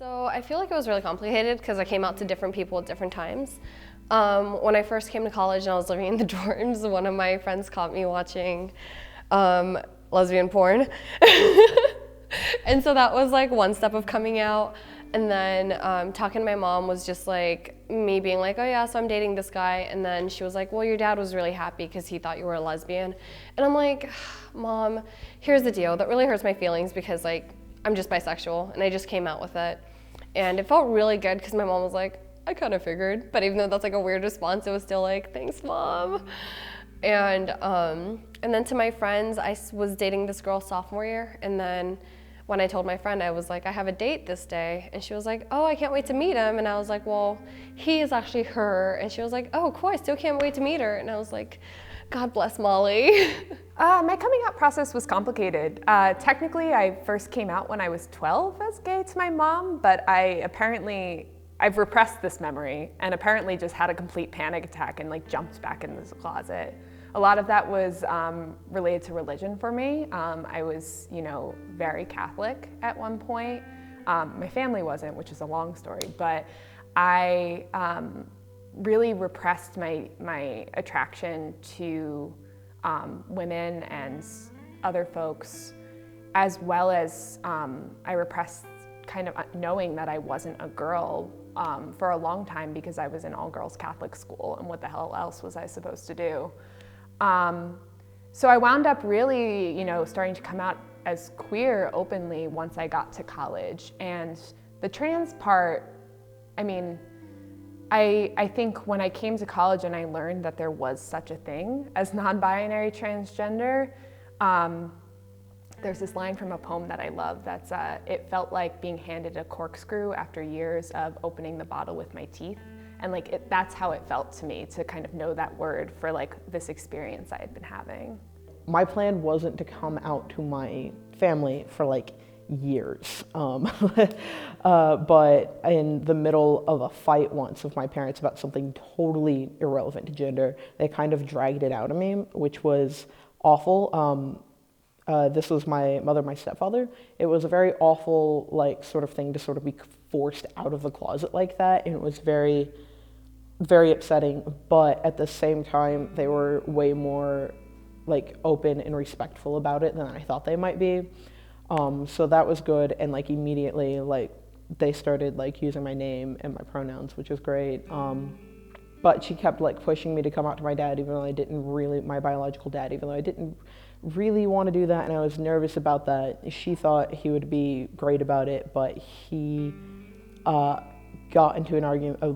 So I feel like it was really complicated because I came out to different people at different times. When I first came to college and I was living in the dorms, one of my friends caught me watching lesbian porn. And so that was like one step of coming out. And then talking to my mom was just like me being like, oh yeah, so I'm dating this guy. And then she was like, well, your dad was really happy because he thought you were a lesbian. And I'm like, Mom, here's the deal. That really hurts my feelings because like I'm just bisexual and I just came out with it. And it felt really good because my mom was like, I kind of figured. But even though that's like a weird response, it was still like, thanks, Mom. And then to my friends, I was dating this girl sophomore year. And then when I told my friend, I was like, I have a date this day. And she was like, oh, I can't wait to meet him. And I was like, well, he is actually her. And she was like, oh, cool, I still can't wait to meet her. And I was like, God bless Molly. My coming out process was complicated. Technically, I first came out when I was 12 as gay to my mom, but I've repressed this memory and apparently just had a complete panic attack and like jumped back into the closet. A lot of that was related to religion for me. I was, very Catholic at one point. My family wasn't, which is a long story, but I really repressed my attraction to women and other folks, as well as I repressed kind of knowing that I wasn't a girl for a long time because I was in all-girls Catholic school, and what the hell else was I supposed to do? So I wound up really, starting to come out as queer openly once I got to college. And the trans part, I think when I came to college and I learned that there was such a thing as non-binary transgender, there's this line from a poem that I love that's, it felt like being handed a corkscrew after years of opening the bottle with my teeth. And that's how it felt to me, to kind of know that word for like this experience I had been having. My plan wasn't to come out to my family for like years. But in the middle of a fight once with my parents about something totally irrelevant to gender, they kind of dragged it out of me, which was awful. This was my mother, my stepfather. It was a very awful, sort of thing to sort of be forced out of the closet like that, and it was very, very upsetting. But at the same time, they were way more, open and respectful about it than I thought they might be. So that was good, and immediately, they started using my name and my pronouns, which was great. But she kept pushing me to come out to my dad, even though my biological dad, even though I didn't really want to do that, and I was nervous about that. She thought he would be great about it, but he got into a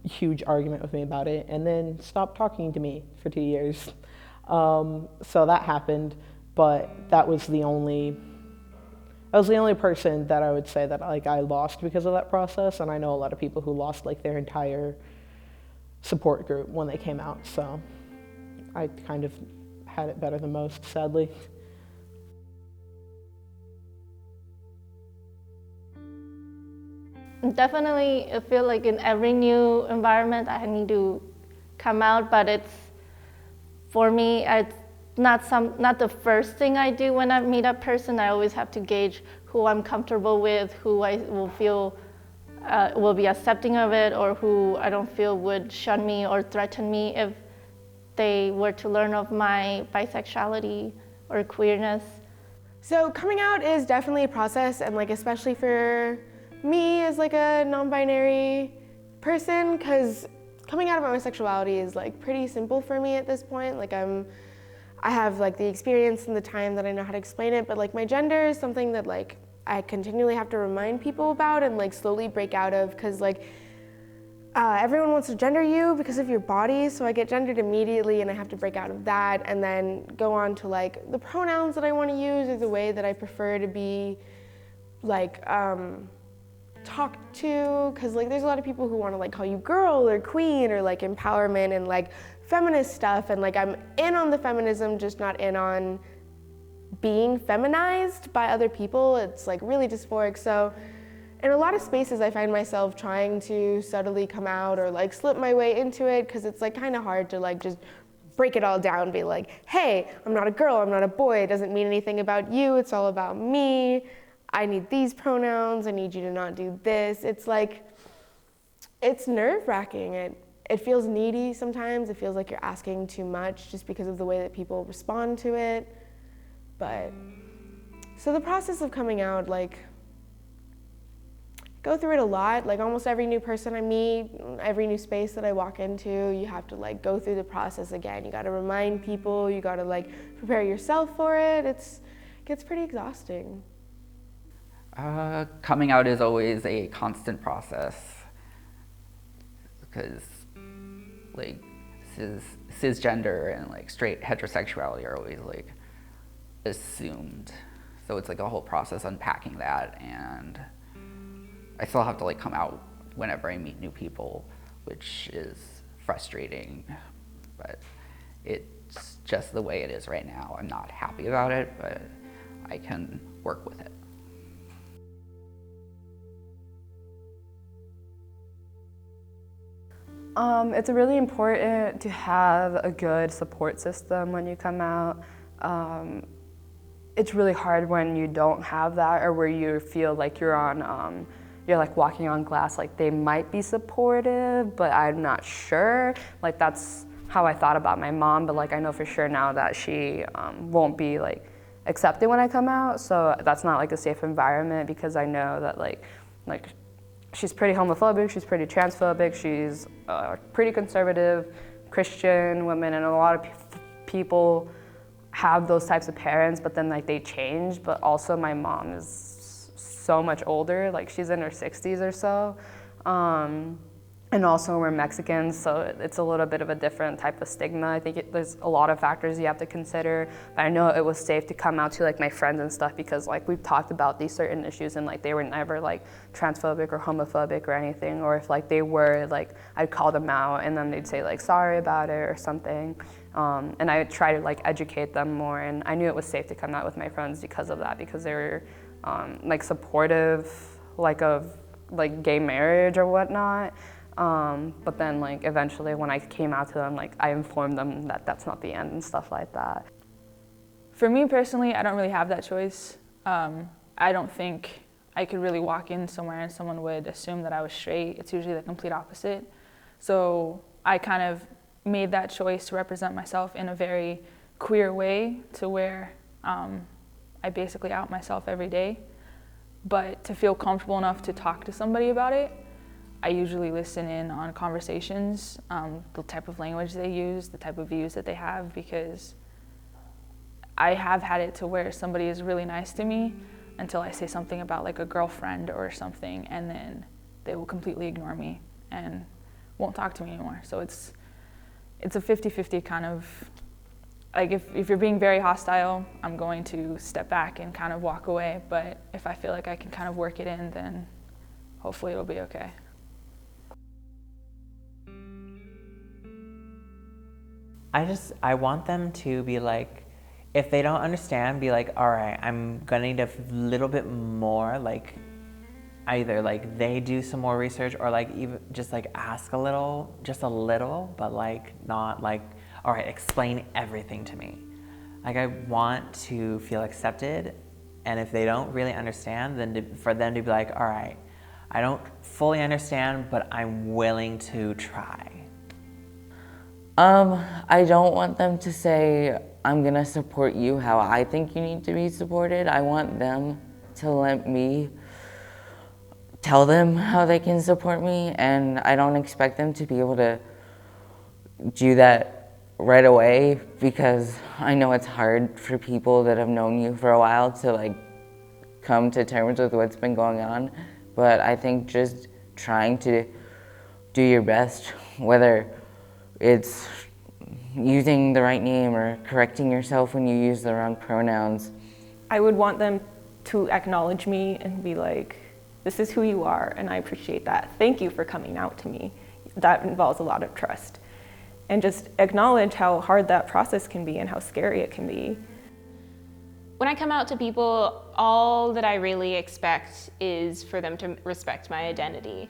huge argument with me about it, and then stopped talking to me for 2 years. So that happened, but that was the only person that I would say that I lost because of that process, and I know a lot of people who lost their entire support group when they came out, so I kind of had it better than most, sadly. Definitely, I feel like in every new environment I need to come out, but for me, it's not the first thing I do when I meet a person. I always have to gauge who I'm comfortable with, who I will feel will be accepting of it, or who I don't feel would shun me or threaten me if they were to learn of my bisexuality or queerness. So coming out is definitely a process, and especially for me as a non-binary person, because coming out about my sexuality is pretty simple for me at this point. I have the experience and the time that I know how to explain it, but my gender is something that I continually have to remind people about and slowly break out of, because everyone wants to gender you because of your body, so I get gendered immediately and I have to break out of that and then go on to the pronouns that I want to use or the way that I prefer to be talked to, because there's a lot of people who want to call you girl or queen or empowerment and feminist stuff, and I'm in on the feminism, just not in on being feminized by other people. It's really dysphoric. So in a lot of spaces I find myself trying to subtly come out or slip my way into it, because it's kind of hard to just break it all down, be hey, I'm not a girl, I'm not a boy, it doesn't mean anything about you, it's all about me. I need these pronouns, I need you to not do this. It's like, it's nerve-wracking. It feels needy sometimes. It feels like you're asking too much just because of the way that people respond to it. But, so the process of coming out, like, go through it a lot. Like almost every new person I meet, every new space that I walk into, you have to like go through the process again. You gotta remind people, you gotta like prepare yourself for it. It gets pretty exhausting. Coming out is always a constant process because like cisgender and like straight heterosexuality are always like assumed. So it's like a whole process unpacking that, and I still have to like come out whenever I meet new people, which is frustrating, but it's just the way it is right now. I'm not happy about it, but I can work with it. It's really important to have a good support system when you come out. It's really hard when you don't have that, or where you feel like you're like walking on glass. Like they might be supportive, but I'm not sure. Like that's how I thought about my mom, but like I know for sure now that she won't be like accepted when I come out. So that's not like a safe environment, because I know that like she's pretty homophobic, she's pretty transphobic, she's pretty conservative Christian women, and a lot of people have those types of parents, but then like they change. But also my mom is so much older, like she's in her 60s or so. And also we're Mexicans, so it's a little bit of a different type of stigma. I think there's a lot of factors you have to consider, but I know it was safe to come out to like my friends and stuff, because like we've talked about these certain issues, and like they were never like transphobic or homophobic or anything, or if like they were, like I'd call them out and then they'd say like sorry about it or something. And I would try to like educate them more, and I knew it was safe to come out with my friends because of that, because they were like supportive like of like gay marriage or whatnot. But then like eventually when I came out to them, like I informed them that that's not the end and stuff like that. For me personally, I don't really have that choice. I don't think I could really walk in somewhere and someone would assume that I was straight. It's usually the complete opposite. So I kind of made that choice to represent myself in a very queer way, to where I basically out myself every day. But to feel comfortable enough to talk to somebody about it, I usually listen in on conversations, the type of language they use, the type of views that they have, because I have had it to where somebody is really nice to me until I say something about like a girlfriend or something, and then they will completely ignore me and won't talk to me anymore. So it's a 50-50 kind of, like if you're being very hostile, I'm going to step back and kind of walk away, but if I feel like I can kind of work it in, then hopefully it'll be okay. I want them to be like, if they don't understand, be like, all right, I'm gonna need a little bit more, like either like they do some more research, or like even just like ask a little, just a little, but like not like, all right, explain everything to me. Like I want to feel accepted, and if they don't really understand, then for them to be like, all right, I don't fully understand, but I'm willing to try. I don't want them to say, I'm gonna support you how I think you need to be supported. I want them to let me tell them how they can support me, and I don't expect them to be able to do that right away, because I know it's hard for people that have known you for a while to like come to terms with what's been going on. But I think just trying to do your best, whether it's using the right name or correcting yourself when you use the wrong pronouns. I would want them to acknowledge me and be like, this is who you are, and I appreciate that. Thank you for coming out to me. That involves a lot of trust. And just acknowledge how hard that process can be and how scary it can be. When I come out to people, all that I really expect is for them to respect my identity.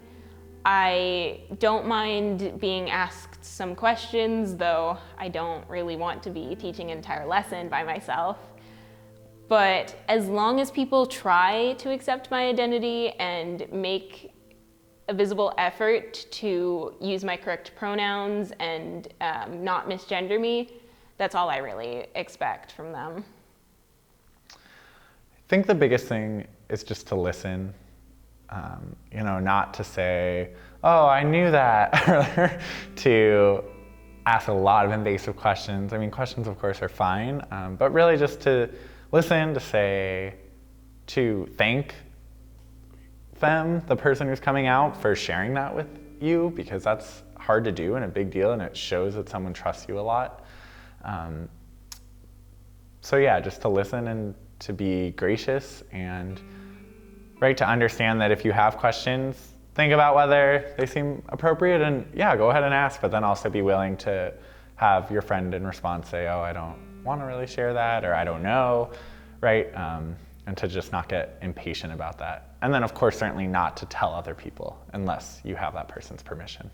I don't mind being asked some questions, though I don't really want to be teaching an entire lesson by myself. But as long as people try to accept my identity and make a visible effort to use my correct pronouns and not misgender me, that's all I really expect from them. I think the biggest thing is just to listen, you know, not to say, oh, I knew that, or to ask a lot of invasive questions. I mean, questions of course are fine, but really just to listen, to thank them, the person who's coming out, for sharing that with you, because that's hard to do and a big deal, and it shows that someone trusts you a lot. So yeah, just to listen and to be gracious, and to understand that if you have questions, think about whether they seem appropriate, and yeah, go ahead and ask, but then also be willing to have your friend in response say, oh, I don't want to really share that, or I don't know, right? And to just not get impatient about that. And then of course, certainly not to tell other people unless you have that person's permission.